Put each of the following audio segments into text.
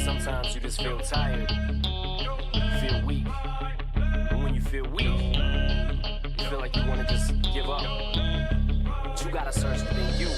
Sometimes you just feel tired, you feel weak, and when you feel weak, you feel like you want to just give up, but you gotta search within you.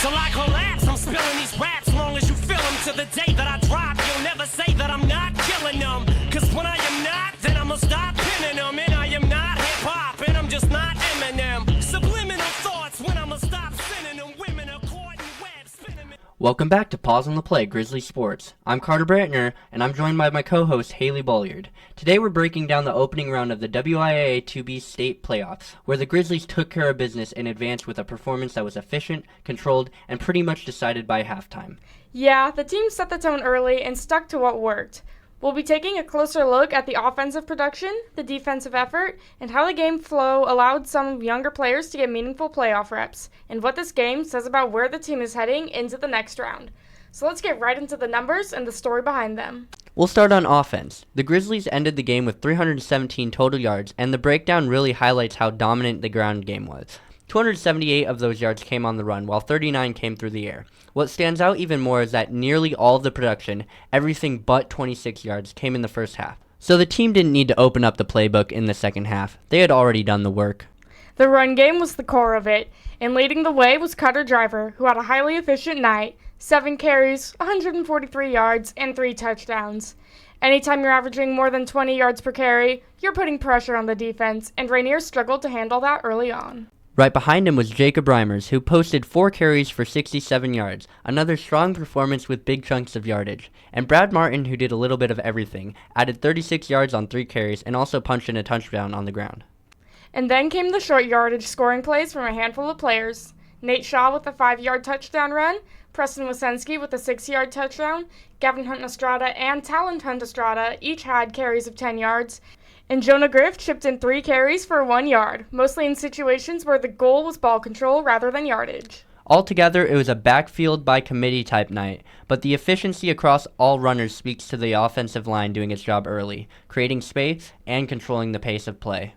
Till I collapse, I'm spilling these raps long as you feel them. To the day that I drop, you'll never say that I'm not killing them. Cause when I am not, then I'ma stop pinning them. And I am not hip-hop, and I'm just not Eminem. Subliminal thoughts when I'ma stop sending them. Women are caught in webs, spinning them. Welcome back to Paws on the Play, Grizzly Sports. I'm Carter Brantner, and I'm joined by my co-host, Haley Bolliard. Today we're breaking down the opening round of the WIAA 2B state playoffs, where the Grizzlies took care of business and advanced with a performance that was efficient, controlled, and pretty much decided by halftime. Yeah, the team set the tone early and stuck to what worked. We'll be taking a closer look at the offensive production, the defensive effort, and how the game flow allowed some younger players to get meaningful playoff reps, and what this game says about where the team is heading into the next round. So let's get right into the numbers and the story behind them. We'll start on offense. The Grizzlies ended the game with 317 total yards, and the breakdown really highlights how dominant the ground game was. 278 of those yards came on the run, while 39 came through the air. What stands out even more is that nearly all of the production, everything but 26 yards, came in the first half. So the team didn't need to open up the playbook in the second half. They had already done the work. The run game was the core of it, and leading the way was Cutter Driver, who had a highly efficient night, 7 carries, 143 yards, and 3 touchdowns. Anytime you're averaging more than 20 yards per carry, you're putting pressure on the defense, and Rainier struggled to handle that early on. Right behind him was Jacob Reimers, who posted 4 carries for 67 yards, another strong performance with big chunks of yardage. And Brad Martin, who did a little bit of everything, added 36 yards on 3 carries and also punched in a touchdown on the ground. And then came the short yardage scoring plays from a handful of players. Nate Shaw with a 5-yard touchdown run, Preston Wasensky with a 6-yard touchdown, Gavin Hunt Estrada and Talent Hunt Estrada each had carries of 10 yards, and Jonah Griff chipped in 3 carries for 1 yard, mostly in situations where the goal was ball control rather than yardage. Altogether, it was a backfield by committee type night, but the efficiency across all runners speaks to the offensive line doing its job early, creating space and controlling the pace of play.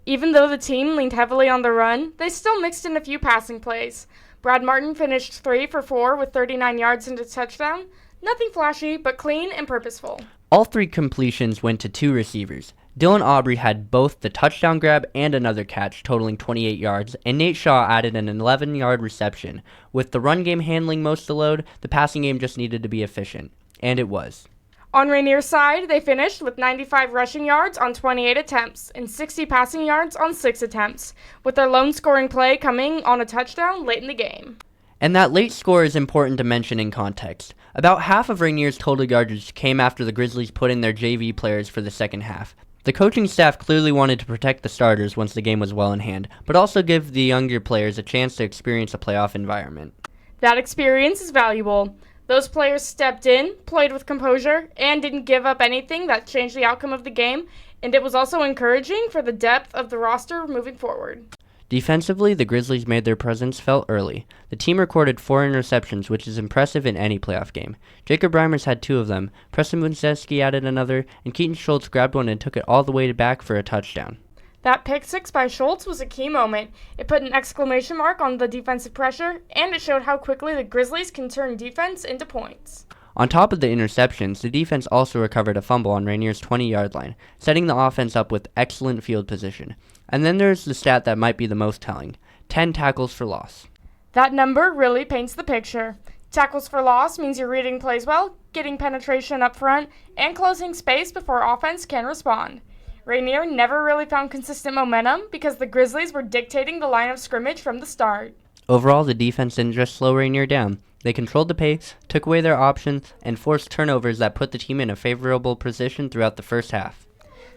Even though the team leaned heavily on the run, they still mixed in a few passing plays. Brad Martin finished 3 for 4 with 39 yards and a touchdown. Nothing flashy, but clean and purposeful. All 3 completions went to 2 receivers. Dylan Aubrey had both the touchdown grab and another catch, totaling 28 yards, and Nate Shaw added an 11-yard reception. With the run game handling most of the load, the passing game just needed to be efficient. And it was. On Rainier's side, they finished with 95 rushing yards on 28 attempts and 60 passing yards on 6 attempts, with their lone scoring play coming on a touchdown late in the game. And that late score is important to mention in context. About half of Rainier's total yardage came after the Grizzlies put in their JV players for the second half. The coaching staff clearly wanted to protect the starters once the game was well in hand, but also give the younger players a chance to experience a playoff environment. That experience is valuable. Those players stepped in, played with composure, and didn't give up anything that changed the outcome of the game, and it was also encouraging for the depth of the roster moving forward. Defensively, the Grizzlies made their presence felt early. The team recorded 4 interceptions, which is impressive in any playoff game. Jacob Reimers had 2 of them, Preston Winseski added another, and Keaton Schultz grabbed one and took it all the way back for a touchdown. That pick 6 by Schultz was a key moment. It put an exclamation mark on the defensive pressure, and it showed how quickly the Grizzlies can turn defense into points. On top of the interceptions, the defense also recovered a fumble on Rainier's 20-yard line, setting the offense up with excellent field position. And then there's the stat that might be the most telling, 10 tackles for loss. That number really paints the picture. Tackles for loss means you're reading plays well, getting penetration up front, and closing space before offense can respond. Rainier never really found consistent momentum because the Grizzlies were dictating the line of scrimmage from the start. Overall, the defense didn't just slow Rainier down. They controlled the pace, took away their options, and forced turnovers that put the team in a favorable position throughout the first half.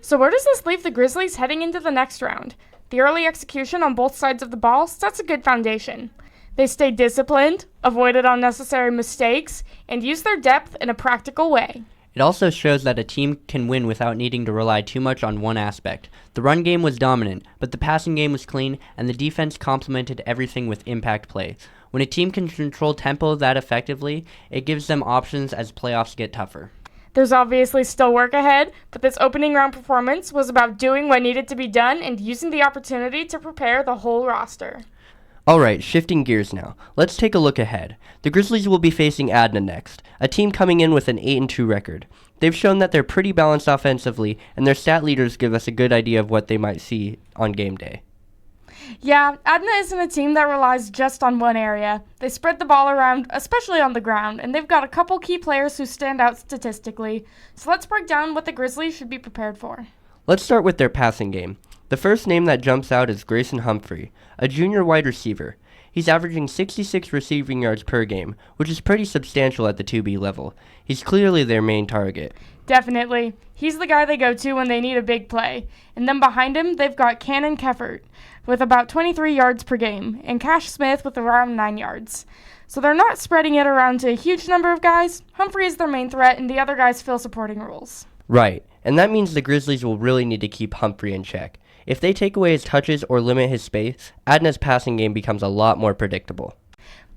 So where does this leave the Grizzlies heading into the next round? The early execution on both sides of the ball sets a good foundation. They stayed disciplined, avoided unnecessary mistakes, and used their depth in a practical way. It also shows that a team can win without needing to rely too much on one aspect. The run game was dominant, but the passing game was clean, and the defense complemented everything with impact play. When a team can control tempo that effectively, it gives them options as playoffs get tougher. There's obviously still work ahead, but this opening round performance was about doing what needed to be done and using the opportunity to prepare the whole roster. Alright, shifting gears now. Let's take a look ahead. The Grizzlies will be facing Adna next, a team coming in with an 8-2 record. They've shown that they're pretty balanced offensively, and their stat leaders give us a good idea of what they might see on game day. Yeah, Adna isn't a team that relies just on one area. They spread the ball around, especially on the ground, and they've got a couple key players who stand out statistically. So let's break down what the Grizzlies should be prepared for. Let's start with their passing game. The first name that jumps out is Grayson Humphrey, a junior wide receiver. He's averaging 66 receiving yards per game, which is pretty substantial at the 2B level. He's clearly their main target. Definitely. He's the guy they go to when they need a big play. And then behind him, they've got Cannon Keffert with about 23 yards per game, and Cash Smith with around 9 yards. So they're not spreading it around to a huge number of guys. Humphrey is their main threat, and the other guys fill supporting roles. Right, and that means the Grizzlies will really need to keep Humphrey in check. If they take away his touches or limit his space, Adna's passing game becomes a lot more predictable.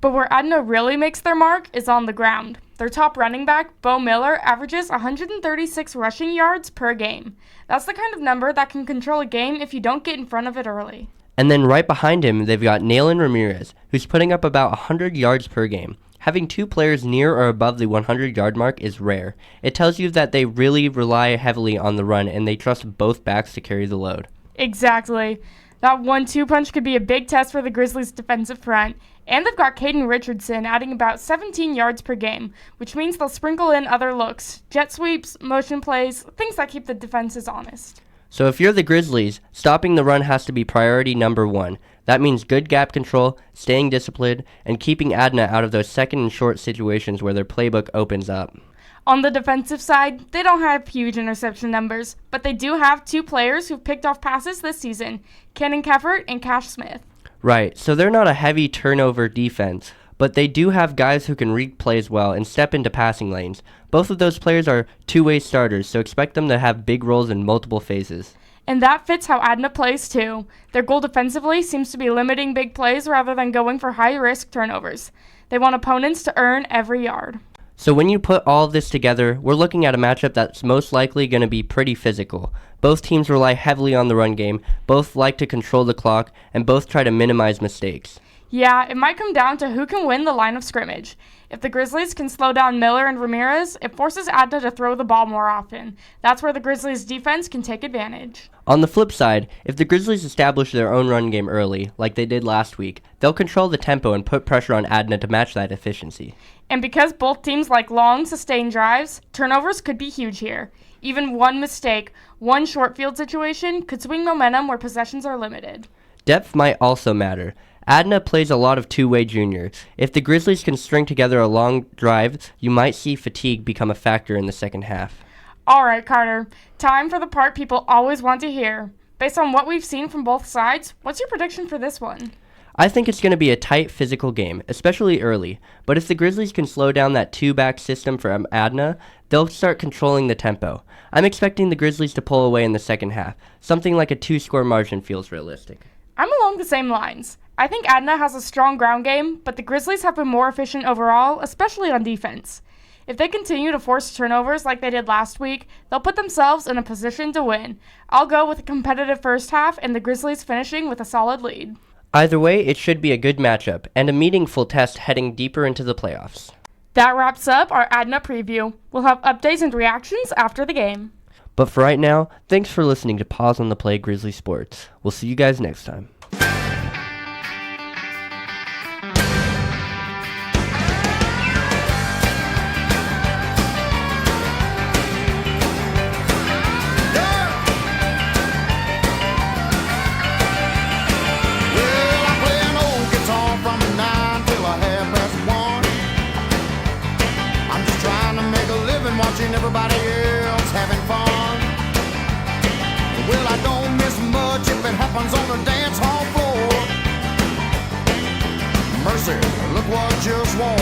But where Adna really makes their mark is on the ground. Their top running back, Bo Miller, averages 136 rushing yards per game. That's the kind of number that can control a game if you don't get in front of it early. And then right behind him, they've got Rainier Ramirez, who's putting up about 100 yards per game. Having two players near or above the 100-yard mark is rare. It tells you that they really rely heavily on the run, and they trust both backs to carry the load. Exactly. That 1-2 punch could be a big test for the Grizzlies' defensive front. And they've got Caden Richardson adding about 17 yards per game, which means they'll sprinkle in other looks, jet sweeps, motion plays, things that keep the defenses honest. So if you're the Grizzlies, stopping the run has to be priority number one. That means good gap control, staying disciplined, and keeping Adna out of those second and short situations where their playbook opens up. On the defensive side, they don't have huge interception numbers, but they do have two players who've picked off passes this season, Cannon Keffert and Cash Smith. Right, so they're not a heavy turnover defense, but they do have guys who can read plays well and step into passing lanes. Both of those players are two-way starters, so expect them to have big roles in multiple phases. And that fits how Adna plays too. Their goal defensively seems to be limiting big plays rather than going for high-risk turnovers. They want opponents to earn every yard. So when you put all of this together, we're looking at a matchup that's most likely going to be pretty physical. Both teams rely heavily on the run game, both like to control the clock, and both try to minimize mistakes. Yeah, it might come down to who can win the line of scrimmage. If the Grizzlies can slow down Miller and Ramirez, it forces Adna to throw the ball more often. That's where the Grizzlies' defense can take advantage. On the flip side, if the Grizzlies establish their own run game early, like they did last week, they'll control the tempo and put pressure on Adna to match that efficiency. And because both teams like long, sustained drives, turnovers could be huge here. Even one mistake, one short field situation, could swing momentum where possessions are limited. Depth might also matter. Adna plays a lot of two-way juniors. If the Grizzlies can string together a long drive, you might see fatigue become a factor in the second half. All right, Carter. Time for the part people always want to hear. Based on what we've seen from both sides, what's your prediction for this one? I think it's going to be a tight physical game, especially early. But if the Grizzlies can slow down that two-back system from Adna, they'll start controlling the tempo. I'm expecting the Grizzlies to pull away in the second half. Something like a 2-score margin feels realistic. I'm along the same lines. I think Adna has a strong ground game, but the Grizzlies have been more efficient overall, especially on defense. If they continue to force turnovers like they did last week, they'll put themselves in a position to win. I'll go with a competitive first half and the Grizzlies finishing with a solid lead. Either way, it should be a good matchup and a meaningful test heading deeper into the playoffs. That wraps up our Adna preview. We'll have updates and reactions after the game. But for right now, thanks for listening to Paws on the Play Grizzly Sports. We'll see you guys next time. Everybody else having fun. Well, I don't miss much if it happens on the dance hall floor. Mercy, look what just walked.